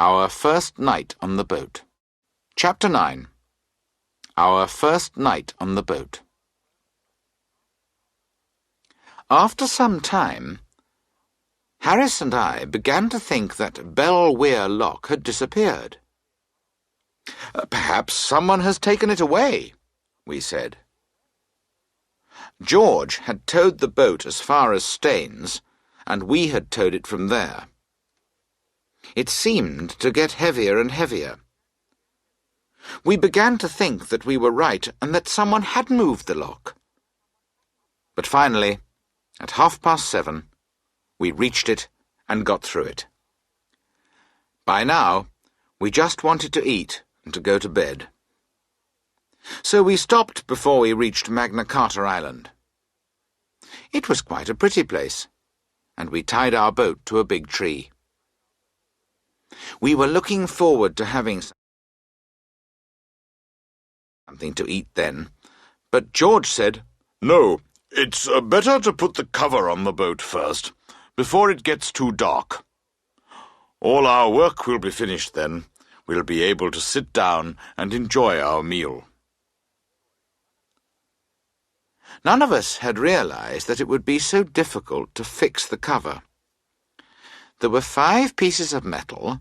Our First Night on the Boat. Chapter 9. Our First Night on the Boat. After some time, Harris and I began to think that Bell Weir Lock had disappeared. "Perhaps someone has taken it away," we said. George had towed the boat as far as Staines, and we had towed it from there. It seemed to get heavier and heavier. We began to think that we were right and that someone had moved the lock. But finally, at 7:30, we reached it and got through it. By now, we just wanted to eat and to go to bed. So we stopped before we reached Magna Carta Island. It was quite a pretty place, and we tied our boat to a big tree. We were looking forward to having something to eat then, but George said, "No, it's better to put the cover on the boat first, before it gets too dark. All our work will be finished then. We'll be able to sit down and enjoy our meal." None of us had realized that it would be so difficult to fix the cover. There were 5 pieces of metal,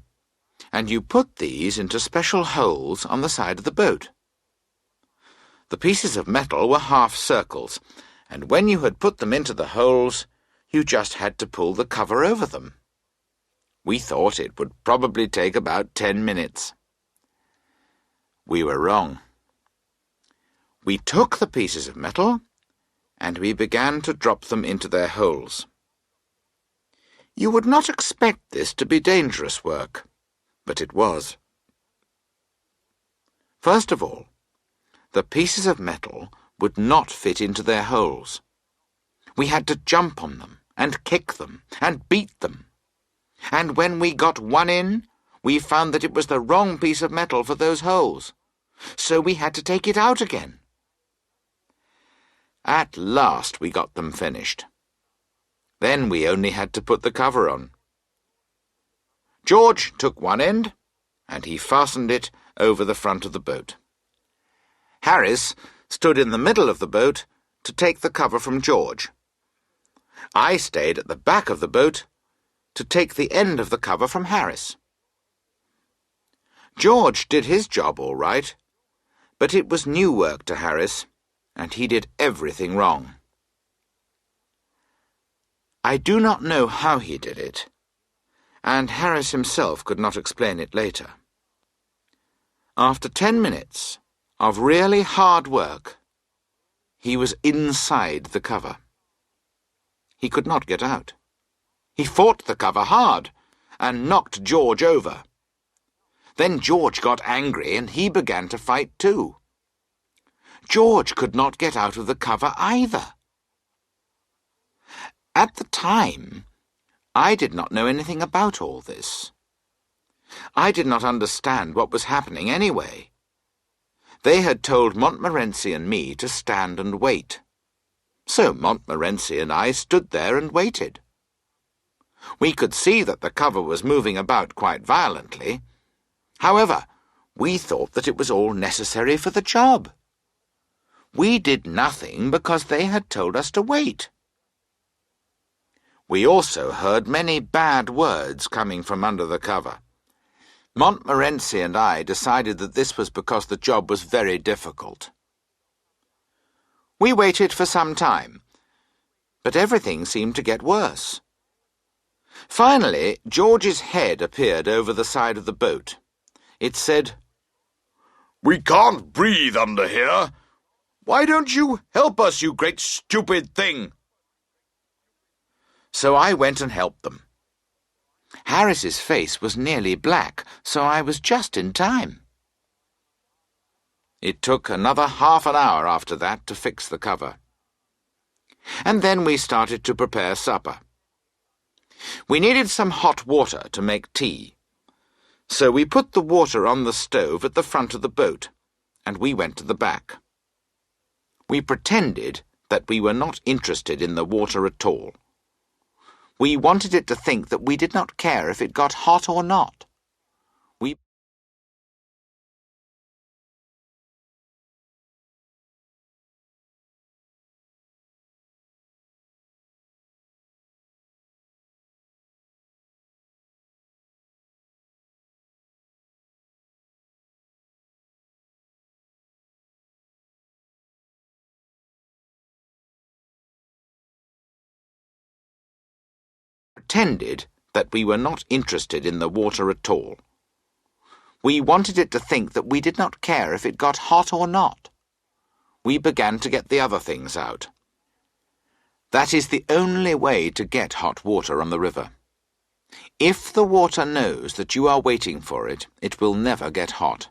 and you put these into special holes on the side of the boat. The pieces of metal were half circles, and when you had put them into the holes, you just had to pull the cover over them. We thought it would probably take about 10 minutes. We were wrong. We took the pieces of metal, and we began to drop them into their holes. You would not expect this to be dangerous work, but it was. First of all, the pieces of metal would not fit into their holes. We had to jump on them, and kick them, and beat them. And when we got one in, we found that it was the wrong piece of metal for those holes, so we had to take it out again. At last we got them finished. Then we only had to put the cover on. George took one end, and he fastened it over the front of the boat. Harris stood in the middle of the boat to take the cover from George. I stayed at the back of the boat to take the end of the cover from Harris. George did his job all right, but it was new work to Harris, and he did everything wrong. I do not know how he did it, and Harris himself could not explain it later. After 10 minutes of really hard work, he was inside the cover. He could not get out. He fought the cover hard and knocked George over. Then George got angry and he began to fight too. George could not get out of the cover either. At the time, I did not know anything about all this. I did not understand what was happening anyway. They had told Montmorency and me to stand and wait. So Montmorency and I stood there and waited. We could see that the cover was moving about quite violently. However, we thought that it was all necessary for the job. We did nothing because they had told us to wait. We also heard many bad words coming from under the cover. Montmorency and I decided that this was because the job was very difficult. We waited for some time, but everything seemed to get worse. Finally, George's head appeared over the side of the boat. It said, "We can't breathe under here. Why don't you help us, you great stupid thing?" So I went and helped them. Harris's face was nearly black, so I was just in time. It took another half an hour after that to fix the cover. And then we started to prepare supper. We needed some hot water to make tea, so we put the water on the stove at the front of the boat, and we went to the back. We pretended that we were not interested in the water at all. We wanted it to think that we did not care if it got hot or not. pretended that we were not interested in the water at all. We wanted it to think that we did not care if it got hot or not. We began to get the other things out. That is the only way to get hot water on the river. If the water knows that you are waiting for it, it will never get hot.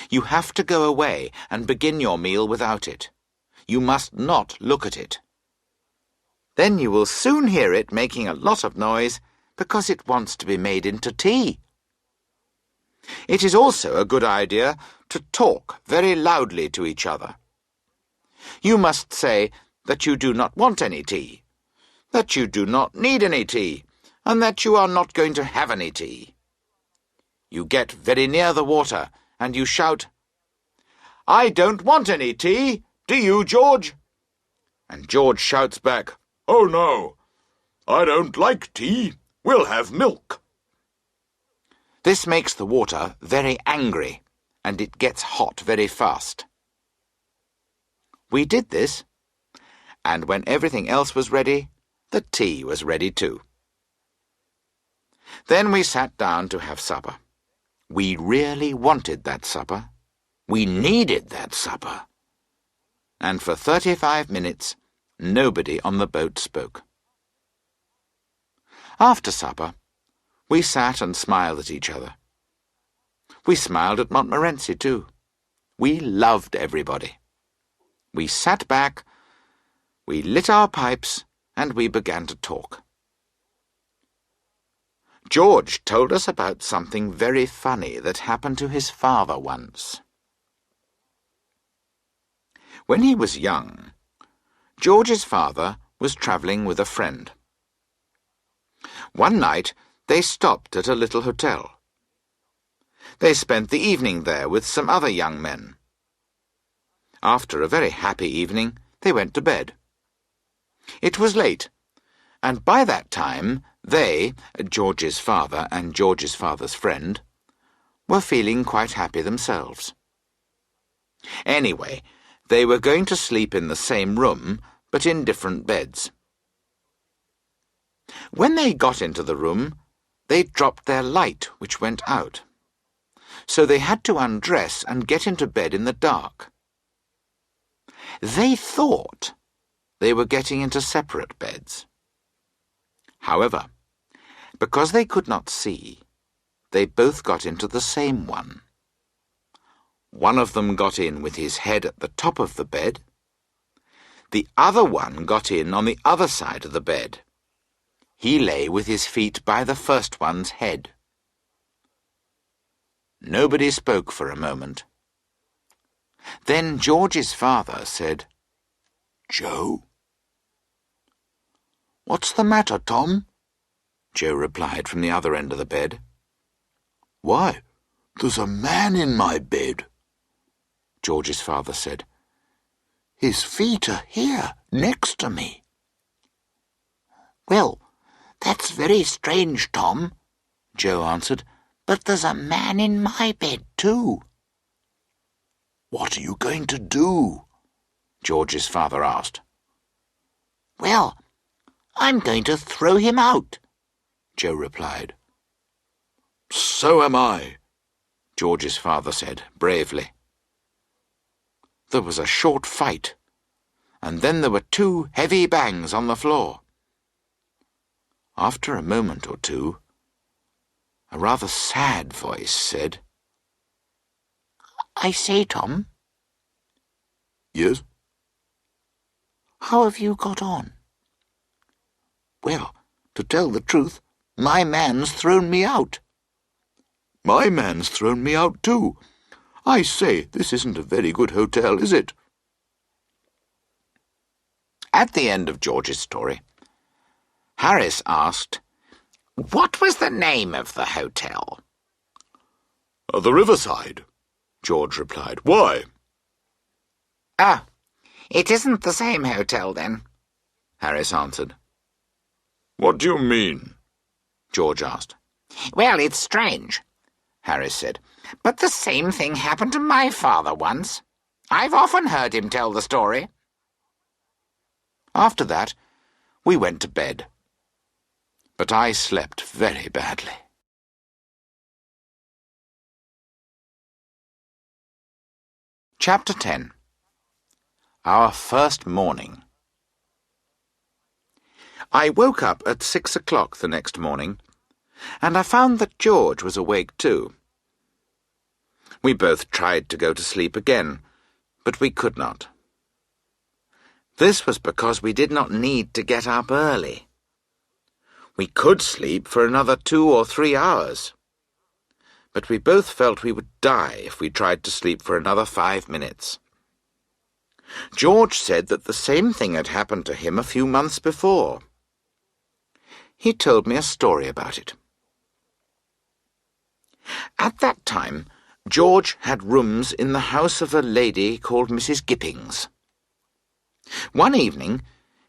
You have to go away and begin your meal without it. You must not look at it. Then you will soon hear it making a lot of noise because it wants to be made into tea. It is also a good idea to talk very loudly to each other. You must say that you do not want any tea, that you do not need any tea, and that you are not going to have any tea. You get very near the water and you shout, "I don't want any tea, do you, George?" And George shouts back, "Oh no, I don't like tea. We'll have milk." This makes the water very angry, and it gets hot very fast. We did this, and when everything else was ready, the tea was ready too. Then we sat down to have supper. We really wanted that supper. We needed that supper. And for 35 minutes, nobody on the boat spoke. After supper, we sat and smiled at each other. We smiled at Montmorency too. We loved everybody. We sat back, we lit our pipes, and we began to talk. George told us about something very funny that happened to his father once. When he was young, George's father was travelling with a friend. One night they stopped at a little hotel. They spent the evening there with some other young men. After a very happy evening, they went to bed. It was late, and by that time they, George's father and George's father's friend, were feeling quite happy themselves. Anyway, they were going to sleep in the same room, but in different beds. When they got into the room, they dropped their light, which went out. So they had to undress and get into bed in the dark. They thought they were getting into separate beds. However, because they could not see, they both got into the same one. One of them got in with his head at the top of the bed. The other one got in on the other side of the bed. He lay with his feet by the first one's head. Nobody spoke for a moment. Then George's father said, "Joe?" "What's the matter, Tom?" Joe replied from the other end of the bed. "Why, there's a man in my bed," George's father said. "His feet are here, next to me." "Well, that's very strange, Tom," Joe answered, "but there's a man in my bed too." "What are you going to do?" George's father asked. "Well, I'm going to throw him out," Joe replied. "So am I," George's father said bravely. There was a short fight, and then there were 2 heavy bangs on the floor. After a moment or two, a rather sad voice said, "I say, Tom." "Yes?" "How have you got on?" "Well, to tell the truth, my man's thrown me out." "My man's thrown me out too. I say, this isn't a very good hotel, is it?" At the end of George's story, Harris asked, "What was the name of the hotel?" "The Riverside," George replied. "Why?" "Ah, it isn't the same hotel then," Harris answered. "What do you mean?" George asked. "Well, it's strange," Harris said, "but the same thing happened to my father once. I've often heard him tell the story." After that, we went to bed. but I slept very badly. Chapter 10. Our First Morning. I woke up at 6 o'clock the next morning, and I found that George was awake too. We both tried to go to sleep again, but we could not. This was because we did not need to get up early. We could sleep for another 2 or 3 hours, but we both felt we would die if we tried to sleep for another 5 minutes. George said that the same thing had happened to him a few months before. He told me a story about it. At that time, George had rooms in the house of a lady called Mrs. Gippings. One evening,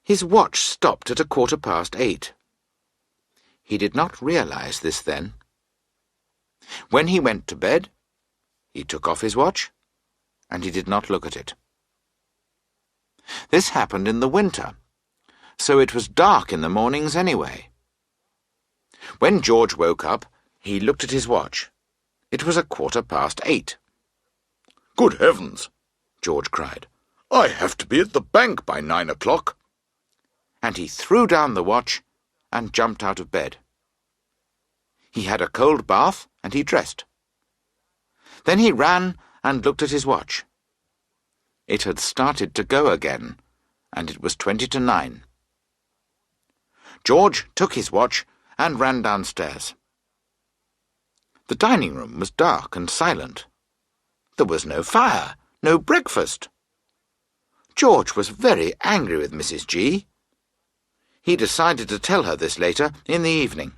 his watch stopped at 8:15. He did not realize this then. When he went to bed, he took off his watch, and he did not look at it. This happened in the winter, so it was dark in the mornings anyway. When George woke up, he looked at his watch. It was 8:15. "Good heavens!" George cried. "I have to be at the bank by 9 o'clock." And he threw down the watch and jumped out of bed. He had a cold bath and he dressed. Then he ran and looked at his watch. It had started to go again, and it was 20 to 9. George took his watch and ran downstairs. The dining room was dark and silent. There was no fire, no breakfast. George was very angry with Mrs. G. He decided to tell her this later in the evening.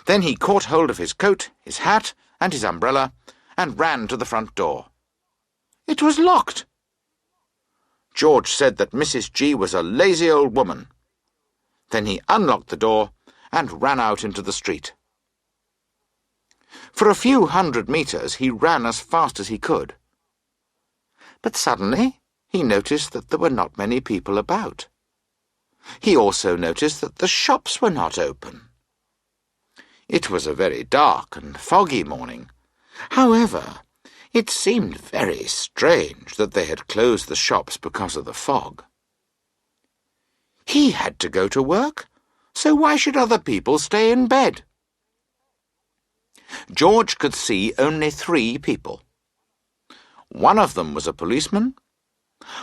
Then he caught hold of his coat, his hat, and his umbrella, and ran to the front door. It was locked. George said that Mrs. G was a lazy old woman. Then he unlocked the door and ran out into the street. For a few 100 meters he ran as fast as he could. But suddenly he noticed that there were not many people about. He also noticed that the shops were not open. It was a very dark and foggy morning. However, it seemed very strange that they had closed the shops because of the fog. He had to go to work, so why should other people stay in bed? George could see only 3 people. One of them was a policeman,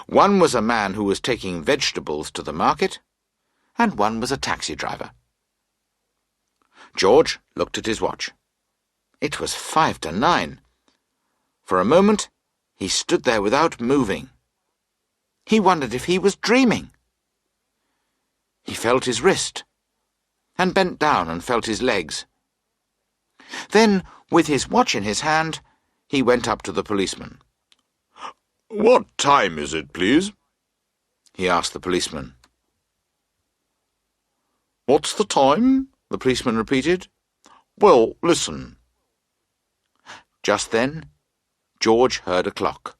one was a man who was taking vegetables to the market, and one was a taxi driver. George looked at his watch. It was 5 to 9. For a moment, he stood there without moving. He wondered if he was dreaming. He felt his wrist, and bent down and felt his legs. Then, with his watch in his hand, he went up to the policeman. "What time is it, please?" he asked the policeman. "What's the time?" the policeman repeated. "Well, listen." Just then, George heard a clock.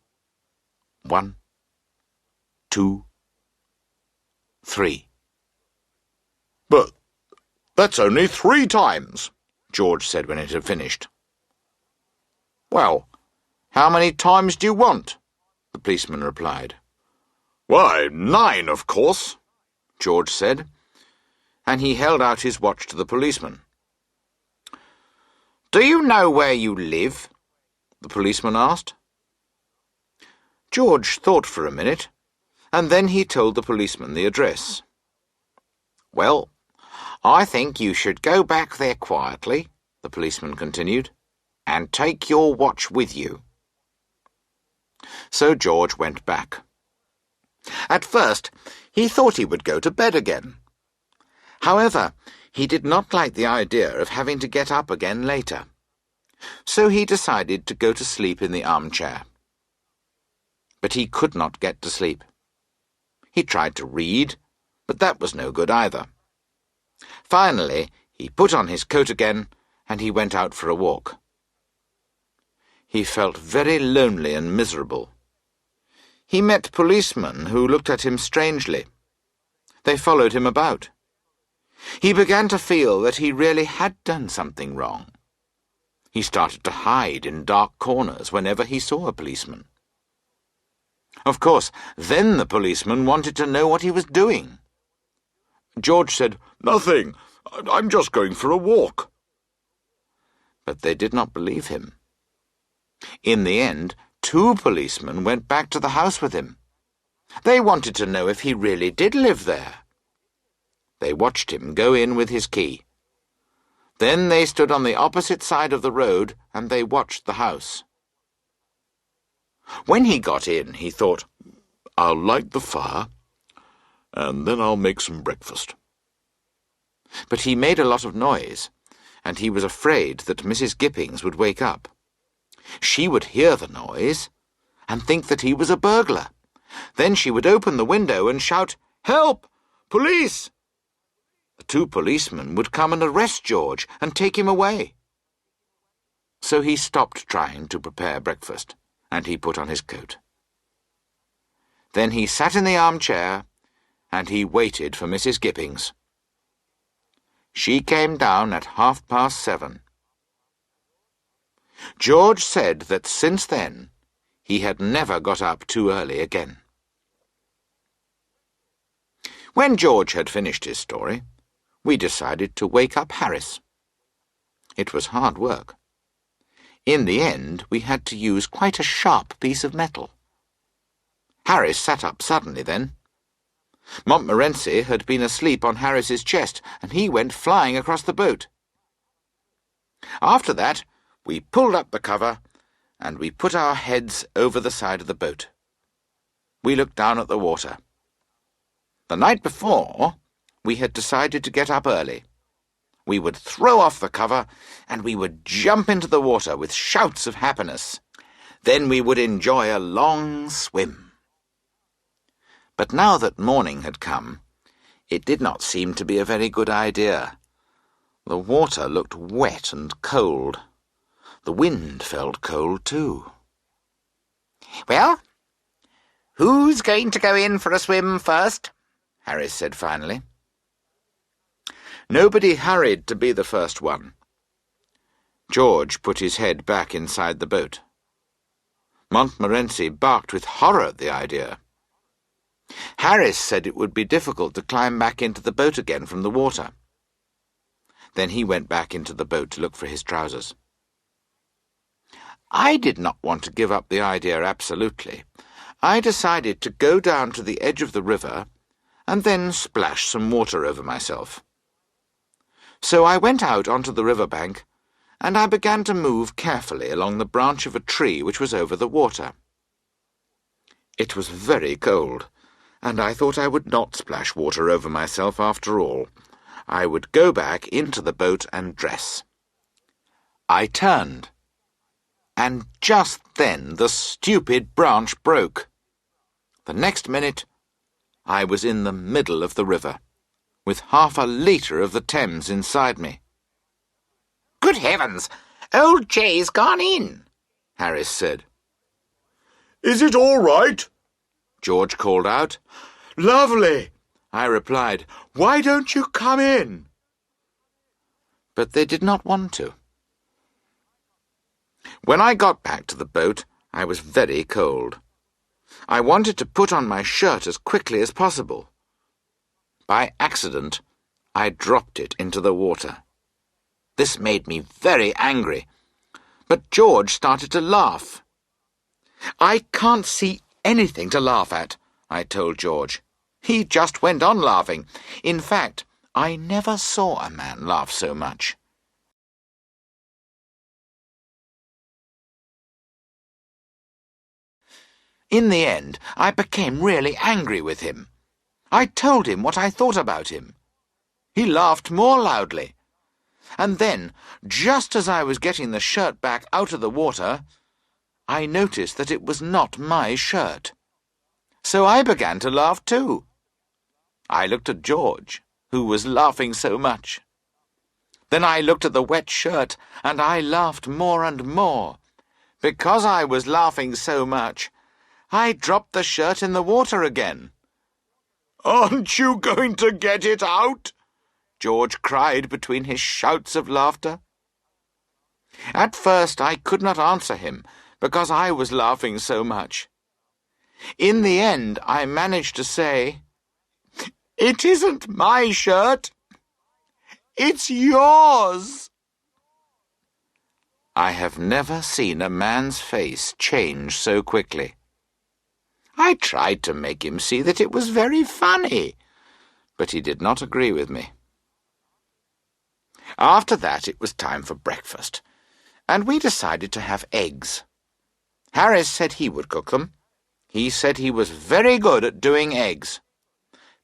1, 2, 3. "But that's only 3 times," George said when it had finished. "Well, how many times do you want?" the policeman replied. "Why, 9, of course," George said, and he held out his watch to the policeman. "Do you know where you live?" the policeman asked. George thought for a minute, and then he told the policeman the address. "Well, I think you should go back there quietly," the policeman continued, "and take your watch with you." So George went back. At first, he thought he would go to bed again. However, he did not like the idea of having to get up again later. So he decided to go to sleep in the armchair. But he could not get to sleep. He tried to read, but that was no good either. Finally, he put on his coat again, and he went out for a walk. He felt very lonely and miserable. He met policemen who looked at him strangely. They followed him about. He began to feel that he really had done something wrong. He started to hide in dark corners whenever he saw a policeman. Of course, then the policeman wanted to know what he was doing. George said, "Nothing. I'm just going for a walk." But they did not believe him. In the end, 2 policemen went back to the house with him. They wanted to know if he really did live there. They watched him go in with his key. Then they stood on the opposite side of the road and they watched the house. When he got in, he thought, "I'll light the fire, and then I'll make some breakfast." But he made a lot of noise, and he was afraid that Mrs. Gippings would wake up. She would hear the noise and think that he was a burglar. Then she would open the window and shout, "Help! Police!" The 2 policemen would come and arrest George and take him away. So he stopped trying to prepare breakfast, and he put on his coat. Then he sat in the armchair, and he waited for Mrs. Gippings. She came down at 7:30. George said that since then he had never got up too early again. When George had finished his story, we decided to wake up Harris. It was hard work. In the end, we had to use quite a sharp piece of metal. Harris sat up suddenly then. Montmorency had been asleep on Harris's chest, and he went flying across the boat. After that, we pulled up the cover, and we put our heads over the side of the boat. We looked down at the water. The night before, we had decided to get up early. We would throw off the cover, and we would jump into the water with shouts of happiness. Then we would enjoy a long swim. But now that morning had come, it did not seem to be a very good idea. The water looked wet and cold. The wind felt cold too. "Well, who's going to go in for a swim first?" Harris said finally. Nobody hurried to be the first one. George put his head back inside the boat. Montmorency barked with horror at the idea. Harris said it would be difficult to climb back into the boat again from the water. Then he went back into the boat to look for his trousers. I did not want to give up the idea absolutely. I decided to go down to the edge of the river and then splash some water over myself. So I went out onto the riverbank, and I began to move carefully along the branch of a tree which was over the water. It was very cold, and I thought I would not splash water over myself after all. I would go back into the boat and dress. I turned, and just then the stupid branch broke. The next minute, I was in the middle of the river, with 1/2 litre of the Thames inside me. "Good heavens! Old Jay's gone in," Harris said. "Is it all right?" George called out. "Lovely," I replied. "Why don't you come in?" But they did not want to. When I got back to the boat, I was very cold. I wanted to put on my shirt as quickly as possible. By accident, I dropped it into the water. This made me very angry, but George started to laugh. "I can't see anything to laugh at," I told George. He just went on laughing. In fact, I never saw a man laugh so much. In the end, I became really angry with him. I told him what I thought about him. He laughed more loudly. And then, just as I was getting the shirt back out of the water, I noticed that it was not my shirt. So I began to laugh too. I looked at George, who was laughing so much. Then I looked at the wet shirt, and I laughed more and more. Because I was laughing so much, I dropped the shirt in the water again. "Aren't you going to get it out?" George cried between his shouts of laughter. At first I could not answer him, because I was laughing so much. In the end I managed to say, "It isn't my shirt. It's yours." I have never seen a man's face change so quickly. I tried to make him see that it was very funny, but he did not agree with me. After that it was time for breakfast, and we decided to have eggs. Harris said he would cook them. He said he was very good at doing eggs.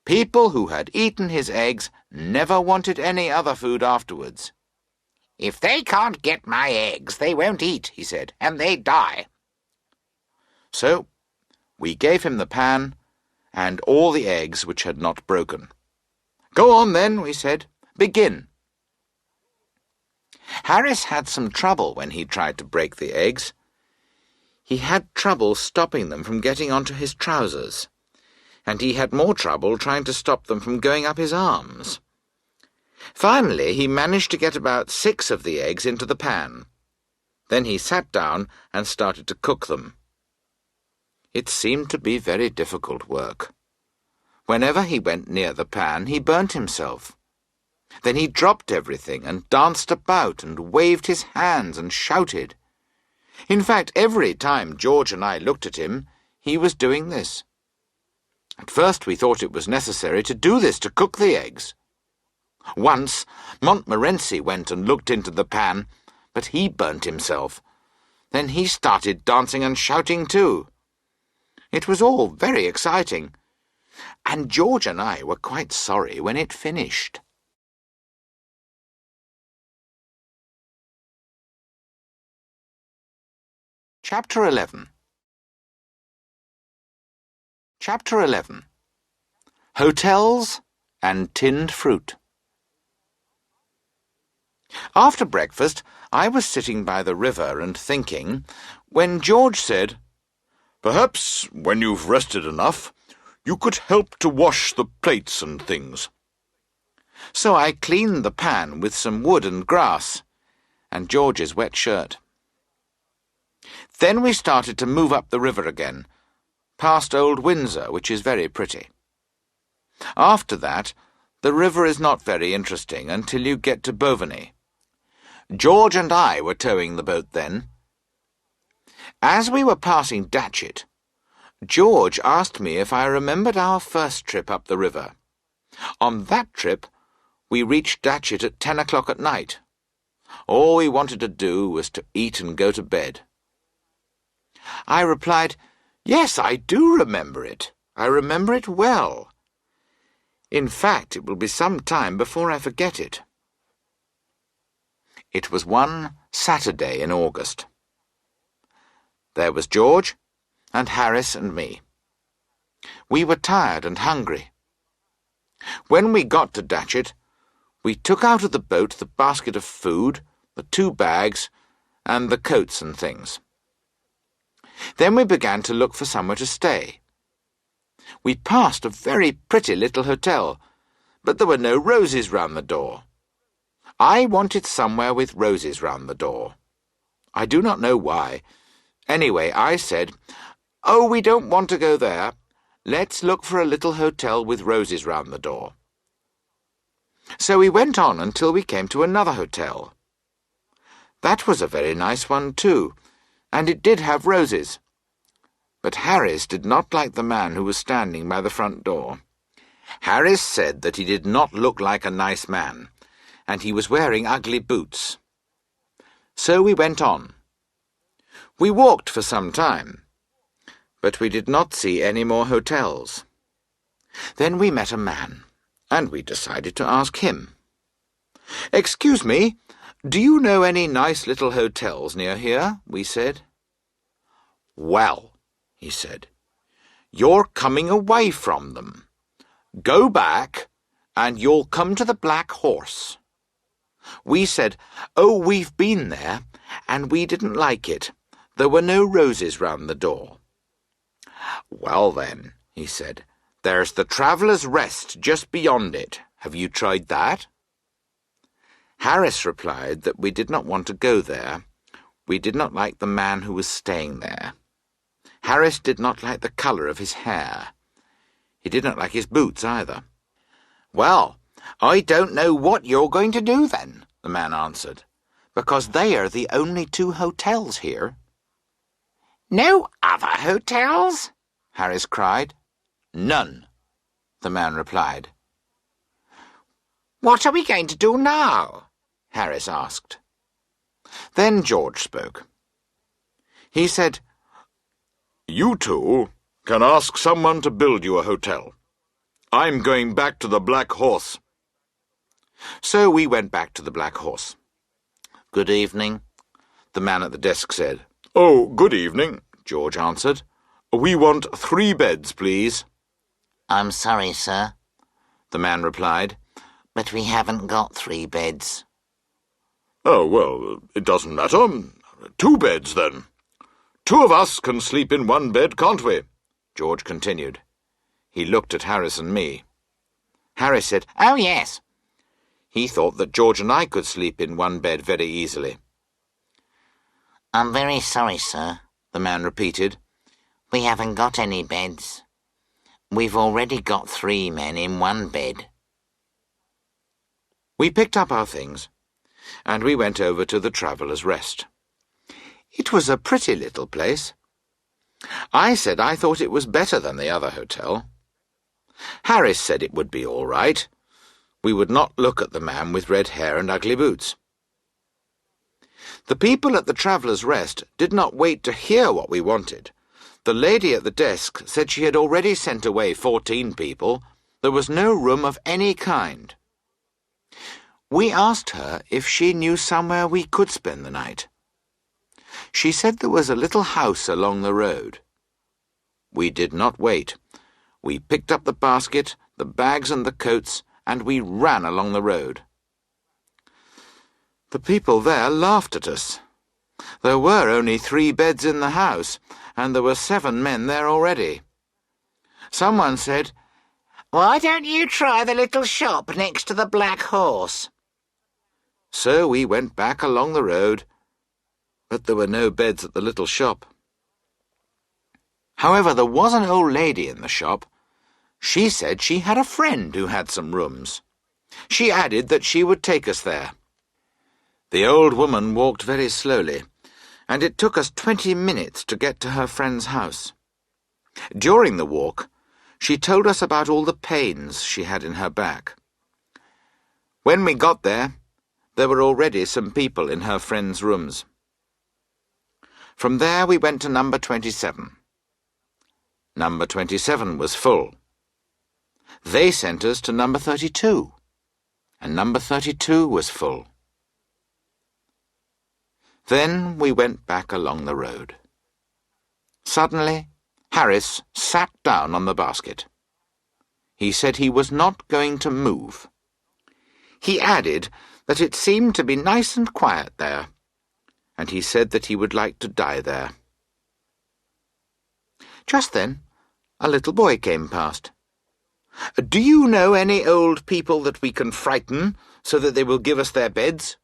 People who had eaten his eggs never wanted any other food afterwards. "If they can't get my eggs, they won't eat," he said, "and they die." So we gave him the pan and all the eggs which had not broken. "Go on then," we said. "Begin." Harris had some trouble when he tried to break the eggs. He had trouble stopping them from getting onto his trousers, and he had more trouble trying to stop them from going up his arms. Finally, he managed to get about 6 of the eggs into the pan. Then he sat down and started to cook them. It seemed to be very difficult work. Whenever he went near the pan, he burnt himself. Then he dropped everything and danced about and waved his hands and shouted. In fact, every time George and I looked at him, he was doing this. At first we thought it was necessary to do this to cook the eggs. Once Montmorency went and looked into the pan, but he burnt himself. Then he started dancing and shouting too. It was all very exciting, and George and I were quite sorry when it finished. Chapter 11. Chapter 11. Hotels and Tinned Fruit. After breakfast, I was sitting by the river and thinking, when George said, "Perhaps, when you've rested enough, you could help to wash the plates and things." So I cleaned the pan with some wood and grass, and George's wet shirt. Then we started to move up the river again, past Old Windsor, which is very pretty. After that, the river is not very interesting until you get to Bovany. George and I were towing the boat then. As we were passing Datchet, George asked me if I remembered our first trip up the river. On that trip, we reached Datchet at 10 o'clock at night. All we wanted to do was to eat and go to bed. I replied, "Yes, I do remember it. I remember it well. In fact, it will be some time before I forget it." It was one Saturday in August. There was George and Harris and me. We were tired and hungry. When we got to Datchet, we took out of the boat the basket of food, the 2 bags, and the coats and things. Then we began to look for somewhere to stay. We passed a very pretty little hotel, but there were no roses round the door. I wanted somewhere with roses round the door. I do not know why. Anyway, I said, "Oh, we don't want to go there. Let's look for a little hotel with roses round the door." So we went on until we came to another hotel. That was a very nice one too, and it did have roses. But Harris did not like the man who was standing by the front door. Harris said that he did not look like a nice man, and he was wearing ugly boots. So we went on. We walked for some time, but we did not see any more hotels. Then we met a man, and we decided to ask him. "Excuse me, do you know any nice little hotels near here?" we said. "Well," he said, "you're coming away from them. Go back, and you'll come to the Black Horse." We said, "Oh, we've been there, and we didn't like it. There were no roses round the door." "Well then," he said, "there's the Traveller's Rest just beyond it. Have you tried that?" Harris replied that we did not want to go there. We did not like the man who was staying there. Harris did not like the colour of his hair. He did not like his boots either. "Well, I don't know what you're going to do then," the man answered, "because they are the only 2 hotels here." "No other hotels?" Harris cried. "None," the man replied. "What are we going to do now?" Harris asked. Then George spoke. He said, "You 2 can ask someone to build you a hotel. I'm going back to the Black Horse." So we went back to the Black Horse. "Good evening," the man at the desk said. "Oh, good evening," George answered. "We want 3 beds, please." "I'm sorry, sir," the man replied, "but we haven't got 3 beds. "Oh, well, it doesn't matter. 2 beds, then. 2 of us can sleep in 1 bed, can't we?" George continued. He looked at Harris and me. Harris said, "Oh, yes." He thought that George and I could sleep in 1 bed very easily. "I'm very sorry, sir," the man repeated. "We haven't got any beds. We've already got 3 men in 1 bed. We picked up our things, and we went over to the Traveller's Rest. It was a pretty little place. I said I thought it was better than the other hotel. Harris said it would be all right. We would not look at the man with red hair and ugly boots. The people at the Traveller's Rest did not wait to hear what we wanted. The lady at the desk said she had already sent away 14 people. There was no room of any kind. We asked her if she knew somewhere we could spend the night. She said there was a little house along the road. We did not wait. We picked up the basket, the bags and the coats, and we ran along the road. The people there laughed at us. There were only 3 beds in the house, and there were 7 men there already. Someone said, "Why don't you try the little shop next to the Black Horse?" So we went back along the road, but there were no beds at the little shop. However, there was an old lady in the shop. She said she had a friend who had some rooms. She added that she would take us there. The old woman walked very slowly, and it took us 20 minutes to get to her friend's house. During the walk, she told us about all the pains she had in her back. When we got there were already some people in her friend's rooms. From there we went to number 27. Number 27 was full. They sent us to number 32, and number 32 was full. Then we went back along the road. Suddenly, Harris sat down on the basket. He said he was not going to move. He added that it seemed to be nice and quiet there, and he said that he would like to die there. Just then, a little boy came past. "Do you know any old people that we can frighten so that they will give us their beds?"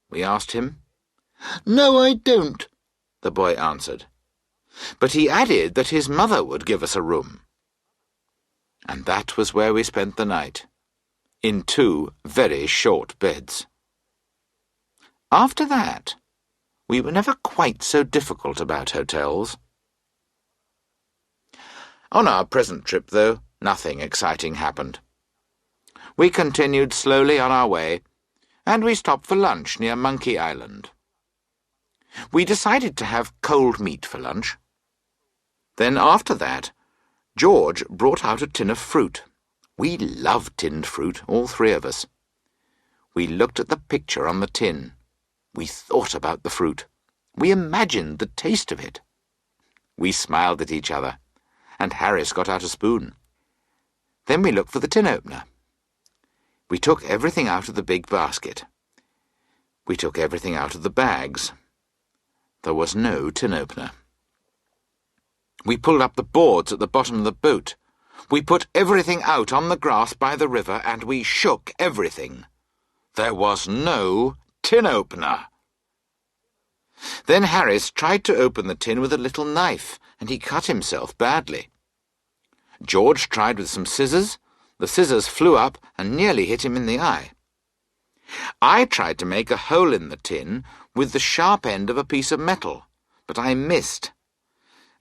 we asked him. "No, I don't," the boy answered. But he added that his mother would give us a room. And that was where we spent the night, in 2 very short beds. After that, we were never quite so difficult about hotels. On our present trip, though, nothing exciting happened. We continued slowly on our way, and we stopped for lunch near Monkey Island. We decided to have cold meat for lunch. Then after that, George brought out a tin of fruit. We love tinned fruit, all 3 of us. We looked at the picture on the tin. We thought about the fruit. We imagined the taste of it. We smiled at each other, and Harris got out a spoon. Then we looked for the tin opener. We took everything out of the big basket. We took everything out of the bags. There was no tin opener. We pulled up the boards at the bottom of the boat. We put everything out on the grass by the river, and we shook everything. There was no tin opener. Then Harris tried to open the tin with a little knife, and he cut himself badly. George tried with some scissors. The scissors flew up and nearly hit him in the eye. I tried to make a hole in the tin with the sharp end of a piece of metal, but I missed.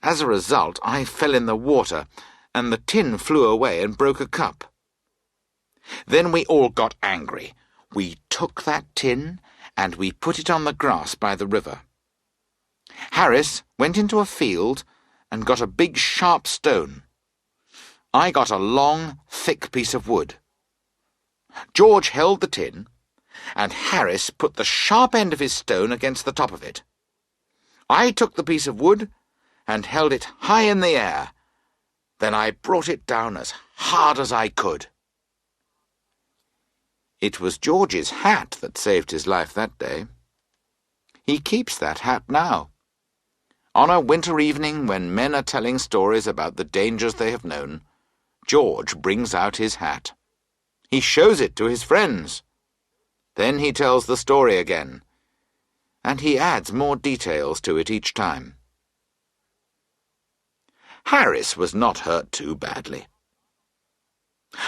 As a result, I fell in the water, and the tin flew away and broke a cup. Then we all got angry. We took that tin, and we put it on the grass by the river. Harris went into a field and got a big sharp stone. I got a long, thick piece of wood. George held the tin, and Harris put the sharp end of his stone against the top of it. I took the piece of wood and held it high in the air. Then I brought it down as hard as I could. It was George's hat that saved his life that day. He keeps that hat now. On a winter evening when men are telling stories about the dangers they have known, George brings out his hat. He shows it to his friends. Then he tells the story again, and he adds more details to it each time. Harris was not hurt too badly.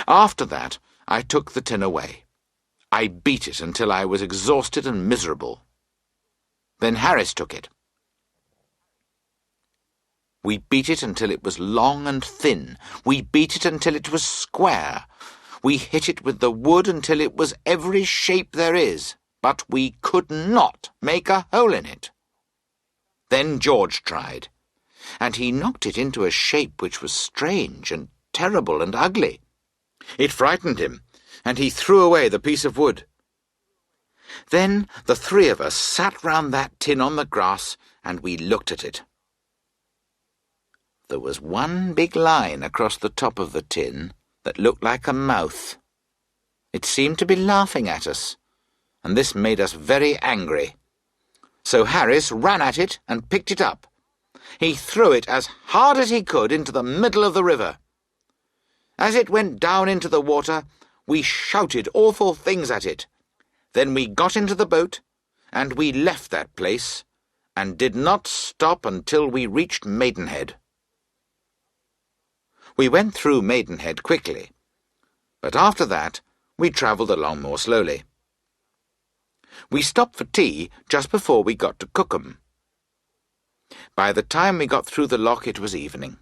After that, I took the tin away. I beat it until I was exhausted and miserable. Then Harris took it. We beat it until it was long and thin. We beat it until it was square. We hit it with the wood until it was every shape there is, but we could not make a hole in it. Then George tried, and he knocked it into a shape which was strange and terrible and ugly. It frightened him, and he threw away the piece of wood. Then the three of us sat round that tin on the grass, and we looked at it. There was one big line across the top of the tin that looked like a mouth. It seemed to be laughing at us, and this made us very angry. So Harris ran at it and picked it up. He threw it as hard as he could into the middle of the river. As it went down into the water, we shouted awful things at it. Then we got into the boat, and we left that place, and did not stop until we reached Maidenhead. We went through Maidenhead quickly, but after that we travelled along more slowly. We stopped for tea just before we got to Cookham. By the time we got through the lock it was evening.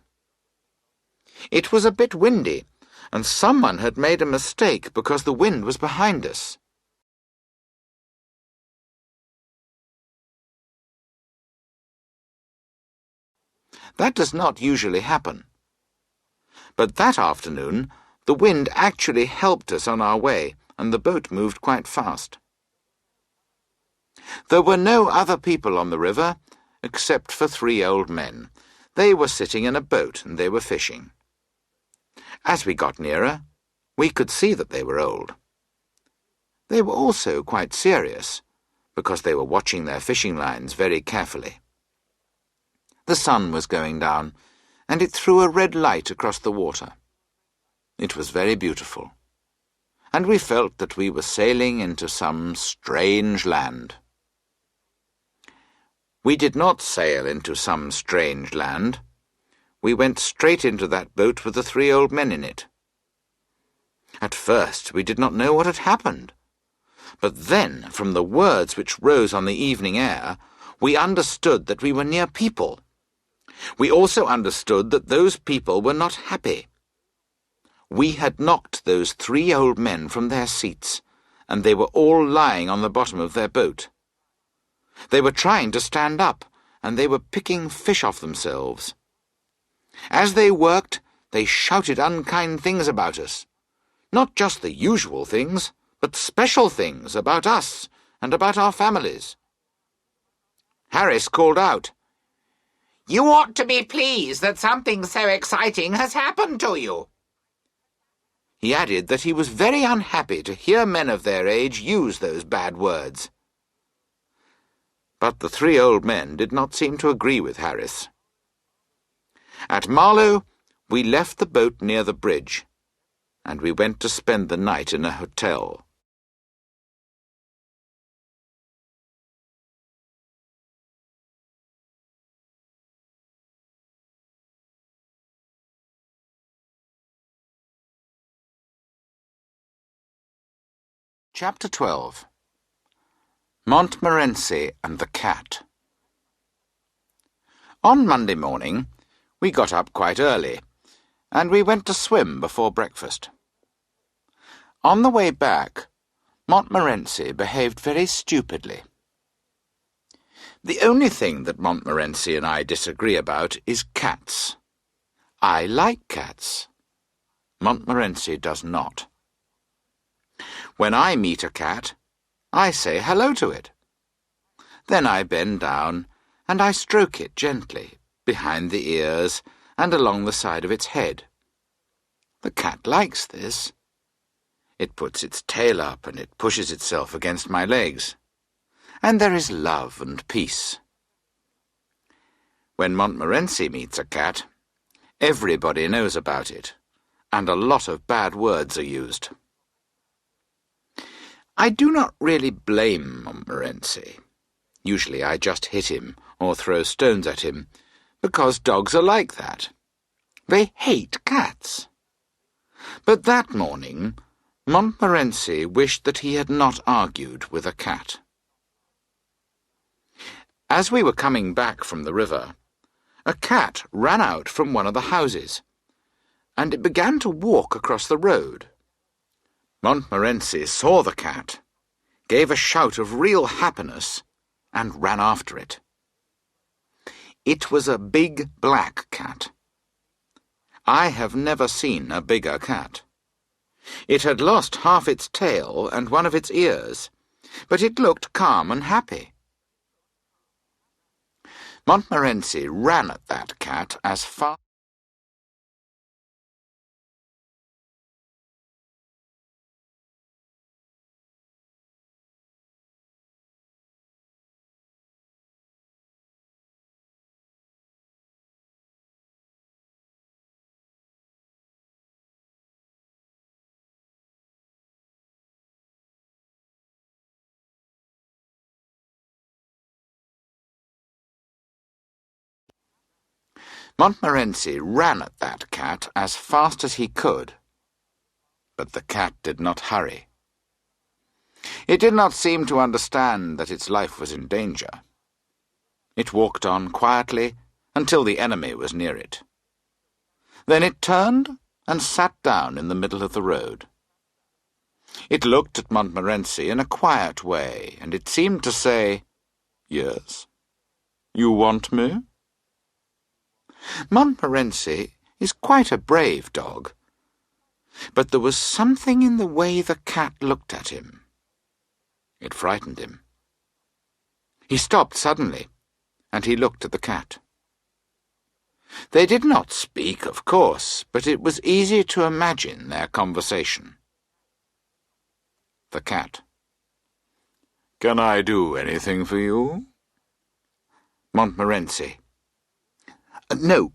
It was a bit windy, and someone had made a mistake because the wind was behind us. That does not usually happen. But that afternoon the wind actually helped us on our way, and the boat moved quite fast. There were no other people on the river, except for 3 old men. They were sitting in a boat, and they were fishing. As we got nearer, we could see that they were old. They were also quite serious, because they were watching their fishing lines very carefully. The sun was going down, and it threw a red light across the water. It was very beautiful, and we felt that we were sailing into some strange land. We did not sail into some strange land. We went straight into that boat with the 3 old men in it. At first we did not know what had happened, but then, from the words which rose on the evening air, we understood that we were near people. We also understood that those people were not happy. We had knocked those 3 old men from their seats, and they were all lying on the bottom of their boat. They were trying to stand up, and they were picking fish off themselves. As they worked, they shouted unkind things about us. Not just the usual things, but special things about us and about our families. Harris called out, "You ought to be pleased that something so exciting has happened to you." He added that he was very unhappy to hear men of their age use those bad words. But the 3 old men did not seem to agree with Harris. At Marlow, we left the boat near the bridge, and we went to spend the night in a hotel. Chapter 12. Montmorency and the Cat. On Monday morning, we got up quite early, and we went to swim before breakfast. On the way back, Montmorency behaved very stupidly. The only thing that Montmorency and I disagree about is cats. I like cats. Montmorency does not. When I meet a cat, I say hello to it. Then I bend down and I stroke it gently, behind the ears and along the side of its head. The cat likes this. It puts its tail up and it pushes itself against my legs. And there is love and peace. When Montmorency meets a cat, everybody knows about it, and a lot of bad words are used. I do not really blame Montmorency. Usually I just hit him or throw stones at him, because dogs are like that. They hate cats. But that morning, Montmorency wished that he had not argued with a cat. As we were coming back from the river, a cat ran out from one of the houses, and it began to walk across the road. Montmorency saw the cat, gave a shout of real happiness, and ran after it. It was a big black cat. I have never seen a bigger cat. It had lost half its tail and one of its ears, but it looked calm and happy. Montmorency ran at that cat as fast Montmorency ran at that cat as fast as he could, but the cat did not hurry. It did not seem to understand that its life was in danger. It walked on quietly until the enemy was near it. Then it turned and sat down in the middle of the road. It looked at Montmorency in a quiet way, and it seemed to say, "Yes, you want me?" Montmorency is quite a brave dog, but there was something in the way the cat looked at him. It frightened him. He stopped suddenly, and he looked at the cat. They did not speak, of course, but it was easy to imagine their conversation. The cat. "Can I do anything for you?" Montmorency. No,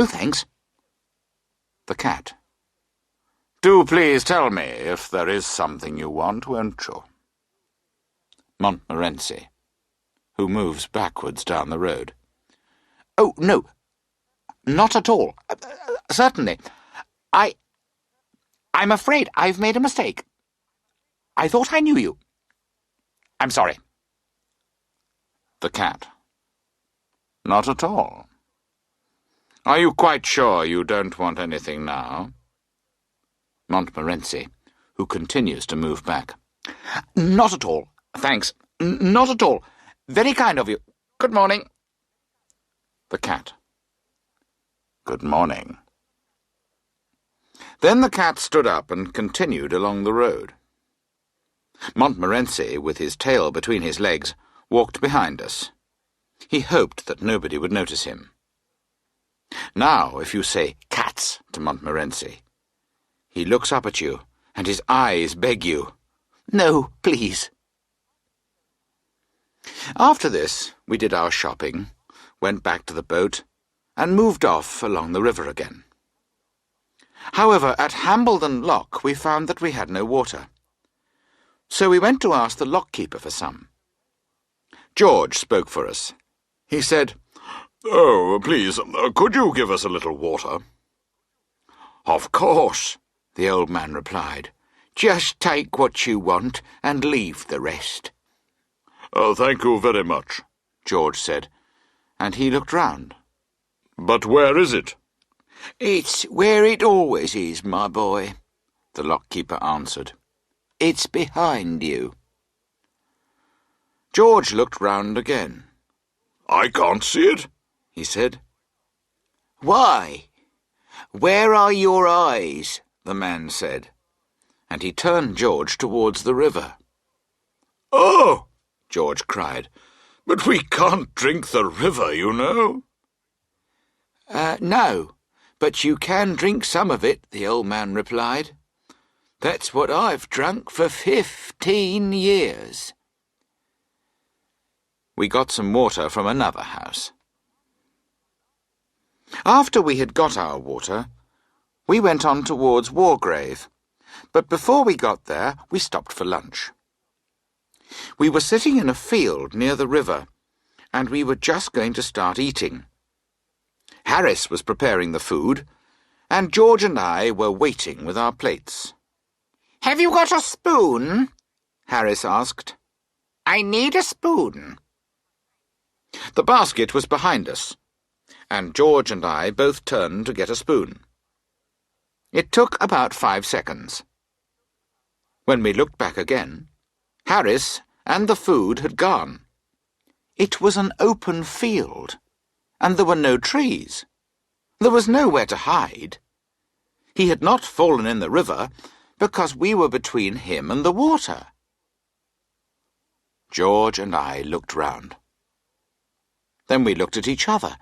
thanks." The cat. "Do please tell me if there is something you want, won't you?" Montmorency, who moves backwards down the road. "Oh, no, not at all. Certainly. I'm afraid I've made a mistake. I thought I knew you. I'm sorry." The cat. "Not at all. Are you quite sure you don't want anything now?" Montmorency, who continues to move back. "Not at all, thanks. Not at all. Very kind of you. Good morning." The cat. "Good morning." Then the cat stood up and continued along the road. Montmorency, with his tail between his legs, walked behind us. He hoped that nobody would notice him. Now, if you say "cats" to Montmorency, he looks up at you, and his eyes beg you, "No, please." After this, we did our shopping, went back to the boat, and moved off along the river again. However, at Hambledon Lock we found that we had no water. So we went to ask the lock-keeper for some. George spoke for us. He said, "Oh, please, could you give us a little water?" "Of course," the old man replied. Just take what you want and leave the rest." "Oh, thank you very much," George said, and he looked round. "But where is it?" "It's where it always is, my boy," the lock-keeper answered. "It's behind you." George looked round again. "I can't see it," he said. "Why? Where are your eyes?" the man said, and he turned George towards the river. "Oh!" George cried. "But we can't drink the river, you know." No, but you can drink some of it," the old man replied. "That's what I've drunk for 15 years. We got some water from another house. After we had got our water, we went on towards Wargrave, but before we got there we stopped for lunch. We were sitting in a field near the river, and we were just going to start eating. Harris was preparing the food, and George and I were waiting with our plates. "Have you got a spoon?" Harris asked. "I need a spoon." The basket was behind us, and George and I both turned to get a spoon. It took about 5 seconds. When we looked back again, Harris and the food had gone. It was an open field, and there were no trees. There was nowhere to hide. He had not fallen in the river, because we were between him and the water. George and I looked round. Then we looked at each other.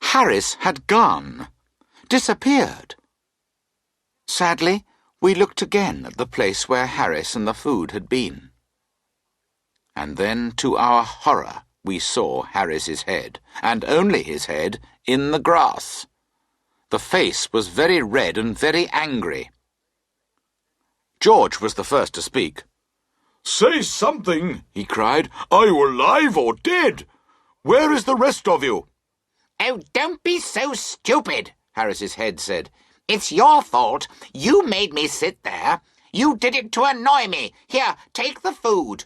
Harris had gone, disappeared. Sadly, we looked again at the place where Harris and the food had been. And then, to our horror, we saw Harris's head, and only his head, in the grass. The face was very red and very angry. George was the first to speak. "Say something," he cried. "Are you alive or dead? Where is the rest of you?" "Oh, don't be so stupid," Harris's head said. "It's your fault. You made me sit there. You did it to annoy me. Here, take the food."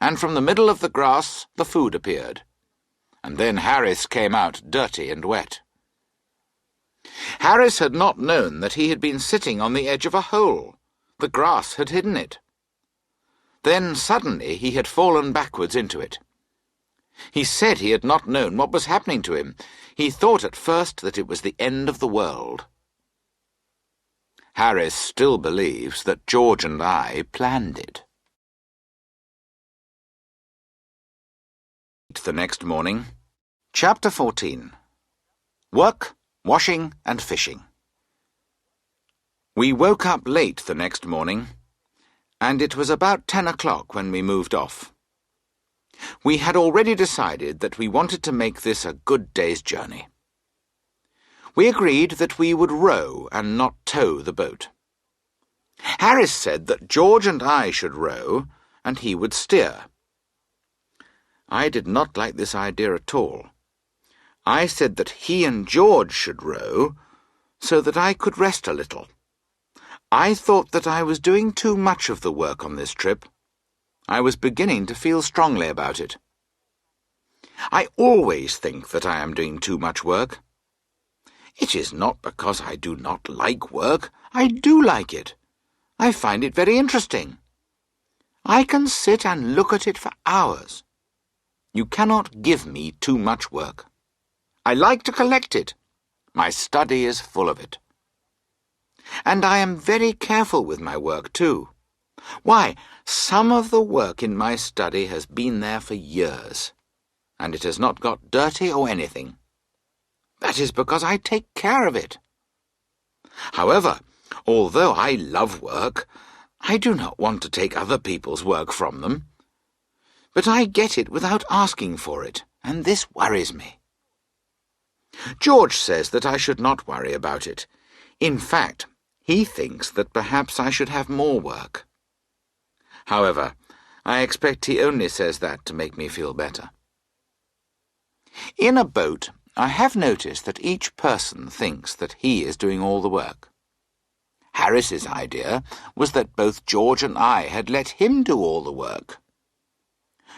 And from the middle of the grass the food appeared. And then Harris came out dirty and wet. Harris had not known that he had been sitting on the edge of a hole. The grass had hidden it. Then suddenly he had fallen backwards into it. He said he had not known what was happening to him. He thought at first that it was the end of the world. Harris still believes that George and I planned it. The next morning. Chapter 14. Work, washing and fishing. We woke up late the next morning, and it was about 10 o'clock when we moved off. We had already decided that we wanted to make this a good day's journey. We agreed that we would row and not tow the boat. Harris said that George and I should row, and he would steer. I did not like this idea at all. I said that he and George should row, so that I could rest a little. I thought that I was doing too much of the work on this trip. I was beginning to feel strongly about it. I always think that I am doing too much work. It is not because I do not like work. I do like it. I find it very interesting. I can sit and look at it for hours. You cannot give me too much work. I like to collect it. My study is full of it. And I am very careful with my work, too. Why, some of the work in my study has been there for years, and it has not got dirty or anything. That is because I take care of it. However, although I love work, I do not want to take other people's work from them. But I get it without asking for it, and this worries me. George says that I should not worry about it. In fact, he thinks that perhaps I should have more work. However, I expect he only says that to make me feel better. In a boat, I have noticed that each person thinks that he is doing all the work. Harris's idea was that both George and I had let him do all the work.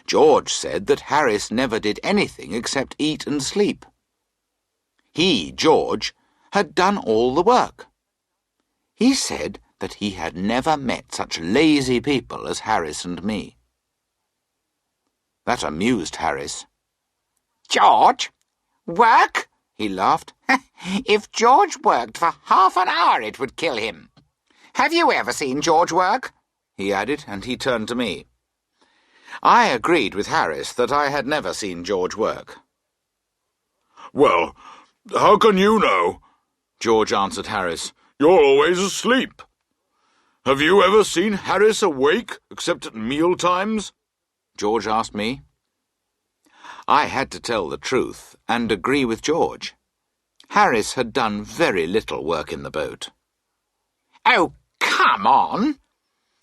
George said that Harris never did anything except eat and sleep. He, George, had done all the work. He said that he had never met such lazy people as Harris and me. That amused Harris. George? Work? He laughed. If George worked for half an hour, it would kill him. Have you ever seen George work? He added, and he turned to me. I agreed with Harris that I had never seen George work. Well, how can you know? George answered Harris. You're always asleep. Have you ever seen Harris awake, except at meal times? George asked me. I had to tell the truth and agree with George. Harris had done very little work in the boat. Oh, come on!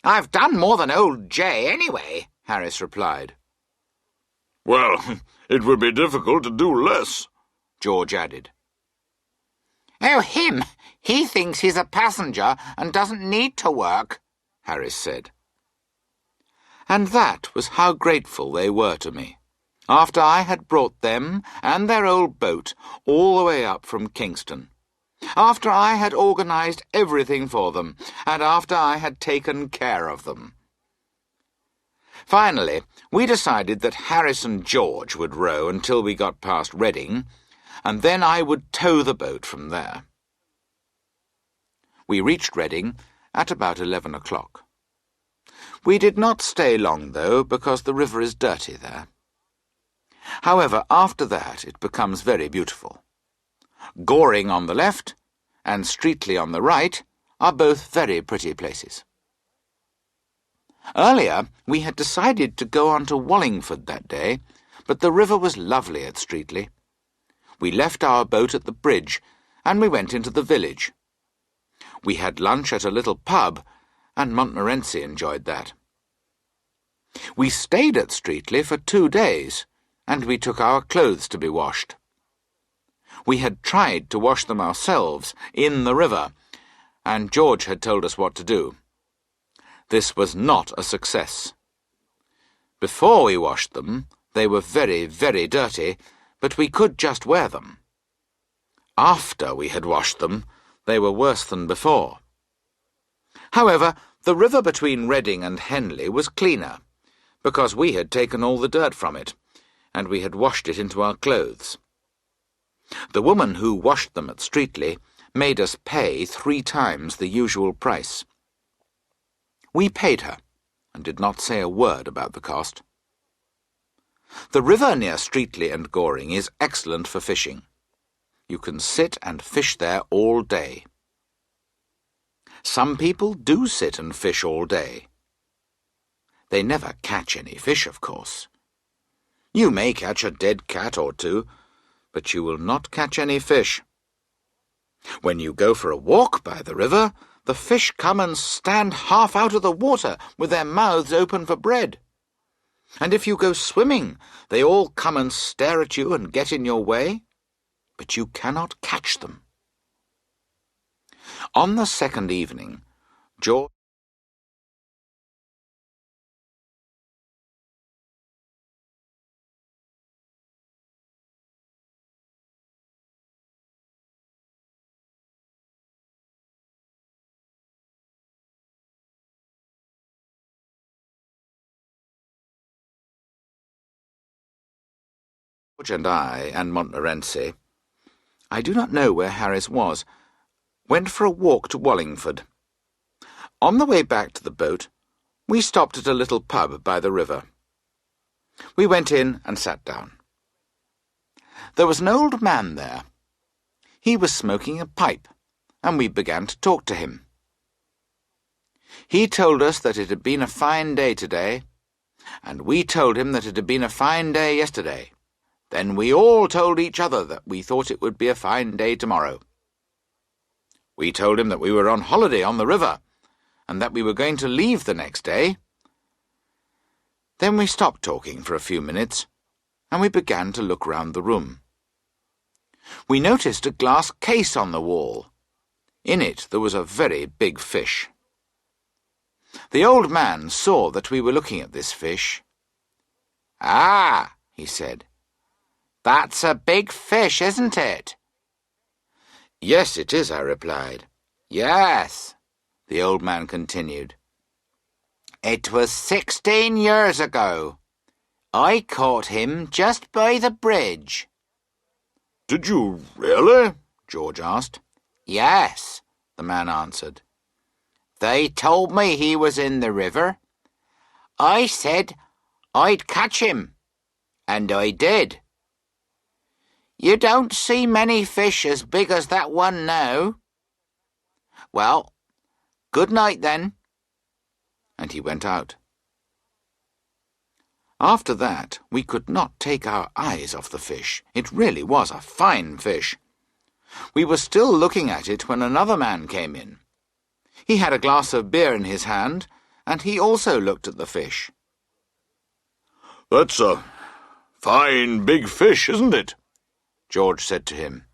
I've done more than old J anyway, Harris replied. Well, it would be difficult to do less, George added. Oh, him! He thinks he's a passenger and doesn't need to work, Harris said. And that was how grateful they were to me, after I had brought them and their old boat all the way up from Kingston, after I had organised everything for them, and after I had taken care of them. Finally, we decided that Harris and George would row until we got past Reading, and then I would tow the boat from there. We reached Reading at about 11 o'clock. We did not stay long, though, because the river is dirty there. However, after that it becomes very beautiful. Goring on the left and Streatley on the right are both very pretty places. Earlier we had decided to go on to Wallingford that day, but the river was lovely at Streatley. We left our boat at the bridge, and we went into the village. We had lunch at a little pub, and Montmorency enjoyed that. We stayed at Streatley for 2 days, and we took our clothes to be washed. We had tried to wash them ourselves in the river, and George had told us what to do. This was not a success. Before we washed them, they were very, very dirty, but we could just wear them. After we had washed them, they were worse than before. However, the river between Reading and Henley was cleaner, because we had taken all the dirt from it, and we had washed it into our clothes. The woman who washed them at Streatley made us pay 3 times the usual price. We paid her, and did not say a word about the cost. The river near Streatley and Goring is excellent for fishing. You can sit and fish there all day. Some people do sit and fish all day. They never catch any fish, of course. You may catch a dead cat or 2, but you will not catch any fish. When you go for a walk by the river, the fish come and stand half out of the water with their mouths open for bread. And if you go swimming, they all come and stare at you and get in your way, but you cannot catch them. On the second evening, George and I and Montmorency, I do not know where Harris was, went for a walk to Wallingford. On the way back to the boat, we stopped at a little pub by the river. We went in and sat down. There was an old man there. He was smoking a pipe, and we began to talk to him. He told us that it had been a fine day today, and we told him that it had been a fine day yesterday. Then we all told each other that we thought it would be a fine day tomorrow. We told him that we were on holiday on the river, and that we were going to leave the next day. Then we stopped talking for a few minutes, and we began to look round the room. We noticed a glass case on the wall. In it there was a very big fish. The old man saw that we were looking at this fish. "Ah," he said, "that's a big fish, isn't it?" "Yes, it is," I replied. "Yes," the old man continued. "It was 16 years ago. I caught him just by the bridge." Did you really? George asked. "Yes," the man answered. "They told me he was in the river. I said I'd catch him, and I did. You don't see many fish as big as that one now. Well, good night then." And he went out. After that, we could not take our eyes off the fish. It really was a fine fish. We were still looking at it when another man came in. He had a glass of beer in his hand, and he also looked at the fish. "That's a fine big fish, isn't it?" George said to him.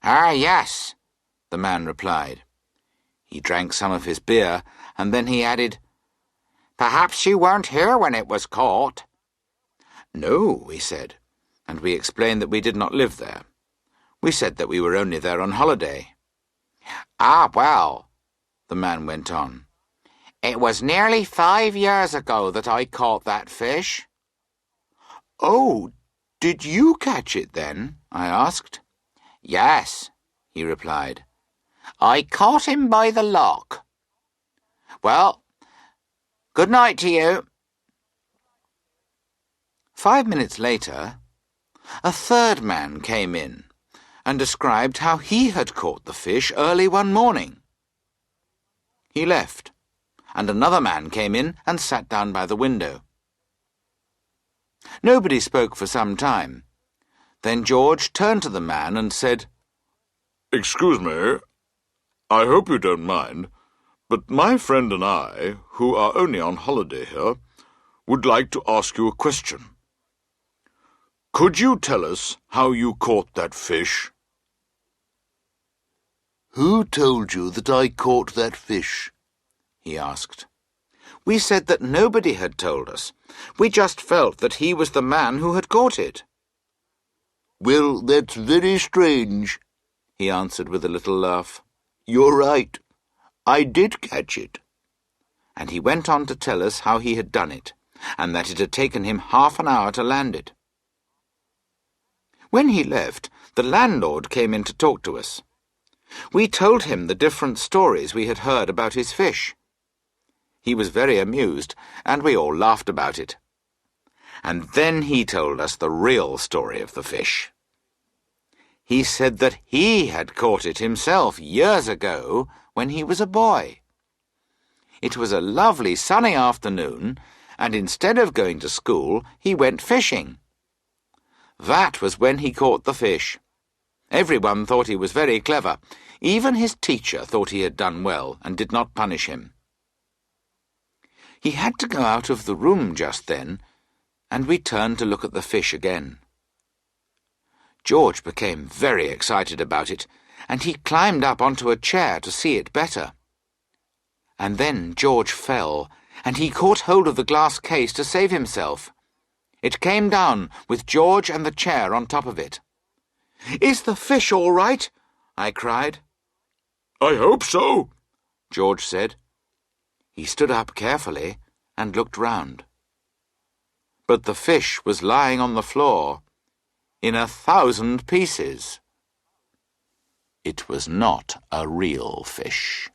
"Ah, yes," the man replied. He drank some of his beer, and then he added, "Perhaps you weren't here when it was caught." "No," we said, and we explained that we did not live there. We said that we were only there on holiday. "Ah, well," the man went on, "it was nearly 5 years ago that I caught that fish." "Oh, did you catch it then?" I asked. "Yes," he replied. "I caught him by the lock. Well, good night to you." 5 minutes later, a third man came in and described how he had caught the fish early one morning. He left, and another man came in and sat down by the window. Nobody spoke for some time. Then George turned to the man and said, "Excuse me, I hope you don't mind, but my friend and I, who are only on holiday here, would like to ask you a question. Could you tell us how you caught that fish?" "Who told you that I caught that fish?" he asked. We said that nobody had told us. We just felt that he was the man who had caught it. "Well, that's very strange," he answered with a little laugh. "You're right. I did catch it." And he went on to tell us how he had done it, and that it had taken him half an hour to land it. When he left, the landlord came in to talk to us. We told him the different stories we had heard about his fish. He was very amused, and we all laughed about it. And then he told us the real story of the fish. He said that he had caught it himself years ago when he was a boy. It was a lovely sunny afternoon, and instead of going to school, he went fishing. That was when he caught the fish. Everyone thought he was very clever. Even his teacher thought he had done well and did not punish him. He had to go out of the room just then, and we turned to look at the fish again. George became very excited about it, and he climbed up onto a chair to see it better. And then George fell, and he caught hold of the glass case to save himself. It came down with George and the chair on top of it. "Is the fish all right?" I cried. "I hope so," George said. He stood up carefully and looked round. But the fish was lying on the floor, in 1,000 pieces. It was not a real fish.